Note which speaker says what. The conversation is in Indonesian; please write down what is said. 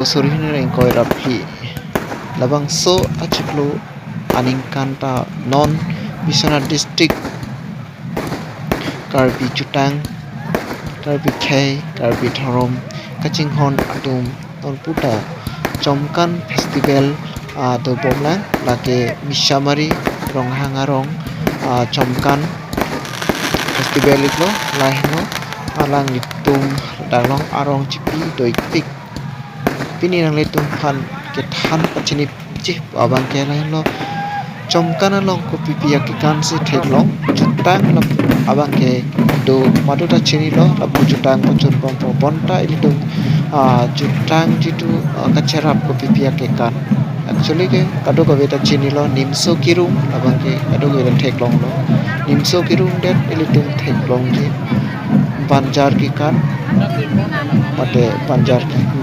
Speaker 1: Sorry koi rapli labang so achiklo aningkanta non Biswanath district Karbi Chutang Karbi Khai Karbi Thorom Kachinghon atum Tonputa Chomkan festival do bomlang lake Mishamari ronghangarong Chomkan festival itlo lahino alang litung dalong arong chipi doiktik pini nang litung phan ke than pachini chi abang ke lahino Chomkan along ko pipiya ki kan se theklong jutang lam abang ke do maduta chini lo labu jutang pachun pompo bonta ilitung jutang jitu kacherap ko pipiya ke kan actually ke kado ko beta chini lo nimso kirung abang ke kado ko beta theklong lo nimso kirung det ilitung theklong ji banjar ki kan mate banjar ki